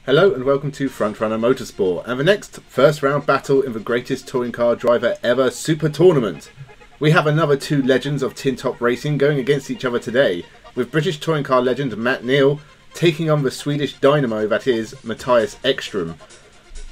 Hello and welcome to Frontrunner Motorsport and the next first round battle in the greatest touring car driver ever super tournament. We have another two legends of tin top racing going against each other today, with British touring car legend Matt Neal taking on the Swedish dynamo that is Mattias Ekstrom.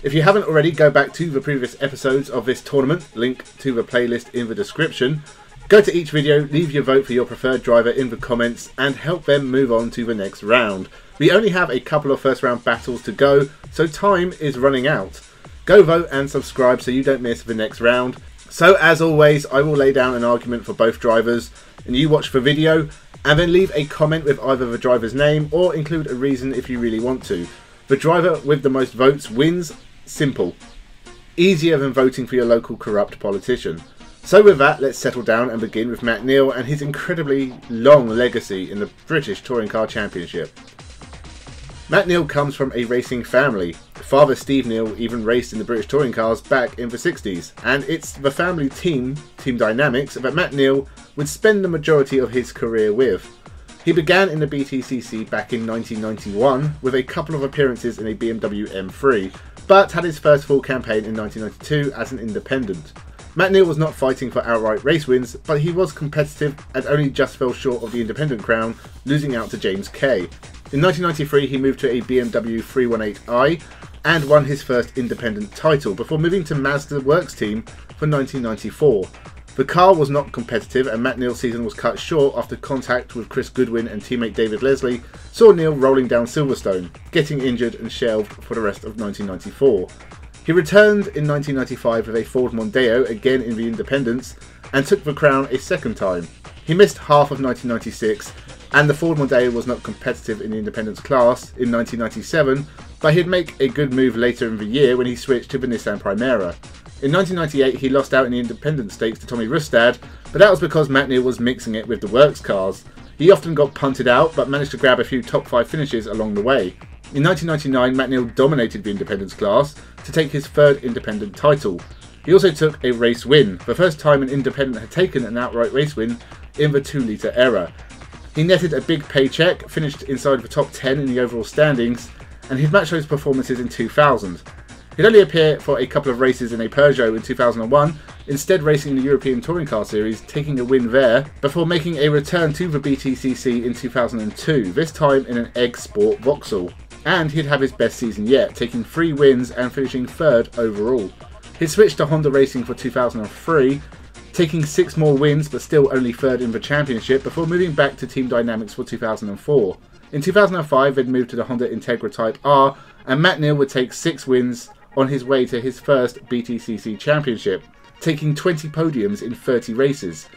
If you haven't already, go back to the previous episodes of this tournament, link to the playlist in the description. Go to each video, leave your vote for your preferred driver in the comments and help them move on to the next round. We only have a couple of first round battles to go, so time is running out. Go vote and subscribe so you don't miss the next round. So as always, I will lay down an argument for both drivers and you watch the video and then leave a comment with either the driver's name or include a reason if you really want to. The driver with the most votes wins. Simple. Easier than voting for your local corrupt politician. So with that, let's settle down and begin with Matt Neal and his incredibly long legacy in the British Touring Car Championship. Matt Neal comes from a racing family. Father Steve Neal even raced in the British touring cars back in the 60s, and it's the family team, Team Dynamics, that Matt Neal would spend the majority of his career with. He began in the BTCC back in 1991 with a couple of appearances in a BMW M3, but had his first full campaign in 1992 as an independent. Matt Neal was not fighting for outright race wins, but he was competitive and only just fell short of the independent crown, losing out to James Kay. In 1993 he moved to a BMW 318i and won his first independent title before moving to Mazda Works team for 1994. The car was not competitive and Matt Neal's season was cut short after contact with Chris Goodwin and teammate David Leslie saw Neal rolling down Silverstone, getting injured and shelved for the rest of 1994. He returned in 1995 with a Ford Mondeo, again in the independents, and took the crown a second time. He missed half of 1996 and the Ford Mondeo was not competitive in the independents class in 1997, but he'd make a good move later in the year when he switched to the Nissan Primera. In 1998 he lost out in the independent stakes to Tommy Rustad, but that was because Matt Neal was mixing it with the works cars. He often got punted out but managed to grab a few top 5 finishes along the way. In 1999 Matt Neal dominated the independents class to take his third independent title. He also took a race win, the first time an independent had taken an outright race win in the 2-litre era. He netted a big paycheck, finished inside the top 10 in the overall standings, and he'd match those performances in 2000. He'd only appear for a couple of races in a Peugeot in 2001, instead racing in the European Touring Car Series, taking a win there, before making a return to the BTCC in 2002, this time in an Egg Sport Vauxhall. And he'd have his best season yet, taking 3 wins and finishing 3rd overall. He'd switched to Honda Racing for 2003, taking 6 more wins but still only 3rd in the championship before moving back to Team Dynamics for 2004. In 2005 they'd moved to the Honda Integra Type R and Matt Neal would take 6 wins on his way to his first BTCC championship, taking 20 podiums in 30 races.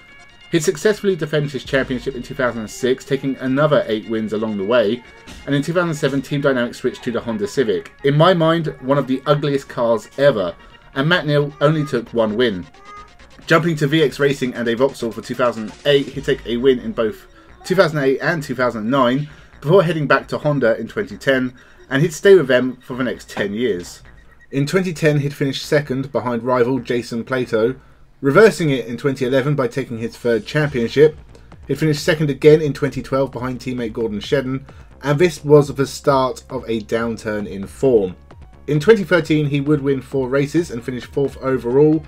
He'd successfully defended his championship in 2006, taking another 8 wins along the way, and in 2007 Team Dynamics switched to the Honda Civic. In my mind, one of the ugliest cars ever, and Matt Neal only took 1 win. Jumping to VX Racing and a Vauxhall for 2008, he'd take a win in both 2008 and 2009, before heading back to Honda in 2010, and he'd stay with them for the next 10 years. In 2010 he'd finish 2nd behind rival Jason Plato, reversing it in 2011 by taking his 3rd championship. He'd finished 2nd again in 2012 behind teammate Gordon Shedden, and this was the start of a downturn in form. In 2013 he would win 4 races and finish 4th overall.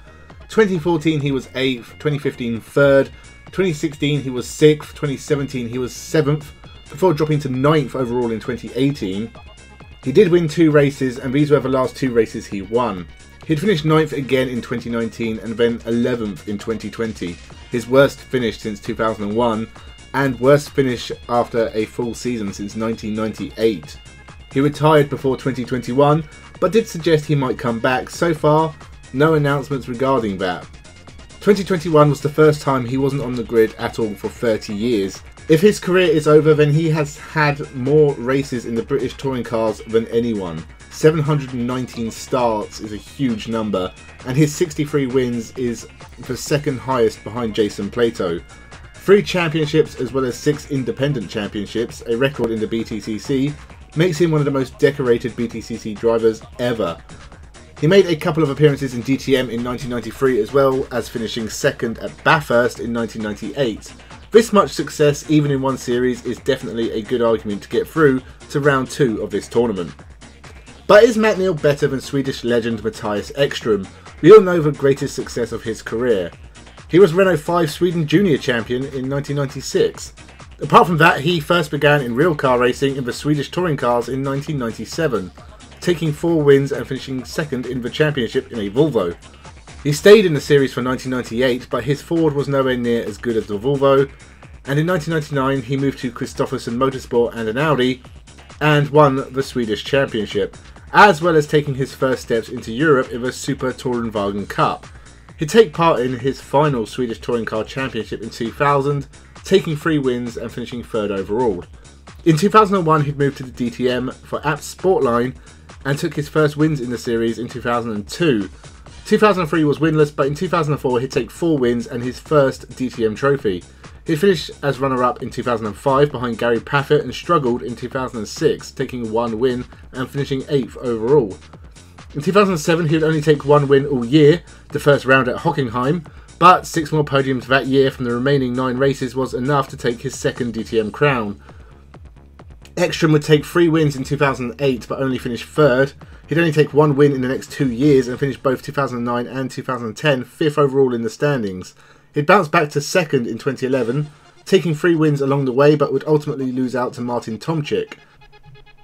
2014 he was 8th, 2015 3rd, 2016 he was 6th, 2017 he was 7th, before dropping to 9th overall in 2018. He did win 2 races and these were the last 2 races he won. He'd finished 9th again in 2019 and then 11th in 2020, his worst finish since 2001 and worst finish after a full season since 1998. He retired before 2021 but did suggest he might come back. So far, no announcements regarding that. 2021 was the first time he wasn't on the grid at all for 30 years. If his career is over, then he has had more races in the British touring cars than anyone. 719 starts is a huge number, and his 63 wins is the 2nd highest behind Jason Plato. 3 championships as well as 6 independent championships, a record in the BTCC, makes him one of the most decorated BTCC drivers ever. He made a couple of appearances in DTM in 1993 as well as finishing 2nd at Bathurst in 1998. This much success, even in one series, is definitely a good argument to get through to round 2 of this tournament. But is Matt Neal better than Swedish legend Mattias Ekstrom? We all know the greatest success of his career. He was Renault 5 Sweden Junior Champion in 1996. Apart from that, he first began in real car racing in the Swedish touring cars in 1997, taking 4 wins and finishing second in the championship in a Volvo. He stayed in the series for 1998, but his Ford was nowhere near as good as the Volvo, and in 1999 he moved to Kristoffersen Motorsport and an Audi, and won the Swedish Championship, as well as taking his first steps into Europe in the Super Tourenwagen Cup. He'd take part in his final Swedish Touring Car Championship in 2000, taking 3 wins and finishing 3rd overall. In 2001 he'd moved to the DTM for Apps Sportline and took his first wins in the series in 2002. 2003 was winless, but in 2004 he'd take 4 wins and his first DTM trophy. He finished as runner-up in 2005 behind Gary Paffett and struggled in 2006, taking 1 win and finishing 8th overall. In 2007 he would only take 1 win all year, the first round at Hockenheim, but 6 more podiums that year from the remaining 9 races was enough to take his second DTM crown. Ekstrom would take 3 wins in 2008 but only finish 3rd. He'd only take 1 win in the next 2 years and finish both 2009 and 2010 5th overall in the standings. He'd bounce back to 2nd in 2011, taking 3 wins along the way, but would ultimately lose out to Martin Tomczyk.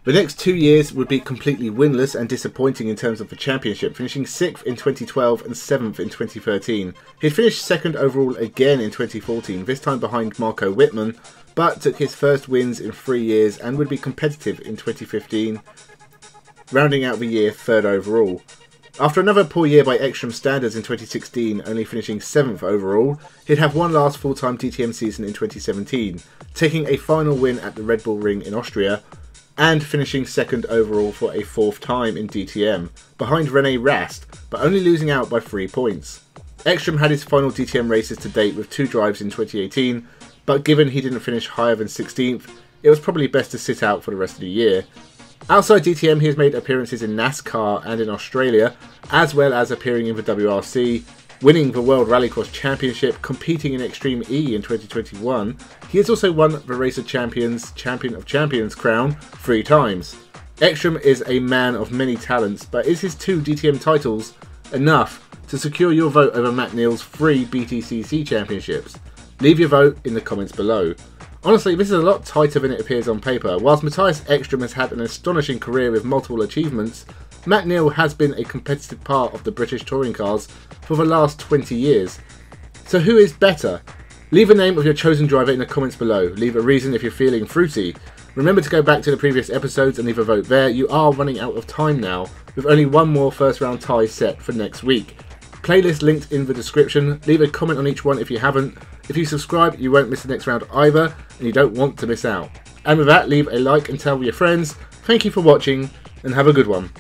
The next 2 years would be completely winless and disappointing in terms of the championship, finishing 6th in 2012 and 7th in 2013. He'd finished 2nd overall again in 2014, this time behind Marco Wittmann, but took his first wins in 3 years and would be competitive in 2015, rounding out the year 3rd overall. After another poor year by Ekstrom standards in 2016, only finishing 7th overall, he'd have one last full-time DTM season in 2017, taking a final win at the Red Bull Ring in Austria, and finishing 2nd overall for a 4th time in DTM, behind René Rast, but only losing out by 3 points. Ekstrom had his final DTM races to date with 2 drives in 2018, but given he didn't finish higher than 16th, it was probably best to sit out for the rest of the year. Outside DTM, he has made appearances in NASCAR and in Australia, as well as appearing in the WRC, winning the World Rallycross Championship, competing in Extreme E in 2021. He has also won the Racer Champions Champion of Champions crown 3 times. Ekstrom is a man of many talents, but is his 2 DTM titles enough to secure your vote over Matt Neal's 3 BTCC championships? Leave your vote in the comments below. Honestly, this is a lot tighter than it appears on paper. Whilst Mattias Ekstrom has had an astonishing career with multiple achievements, Matt Neal has been a competitive part of the British touring cars for the last 20 years. So who is better? Leave a name of your chosen driver in the comments below. Leave a reason if you're feeling fruity. Remember to go back to the previous episodes and leave a vote there. You are running out of time now, with only 1 more first round tie set for next week. Playlist linked in the description. Leave a comment on each one if you haven't. If you subscribe, you won't miss the next round either, and you don't want to miss out. And with that, leave a like and tell your friends. Thank you for watching, and have a good one.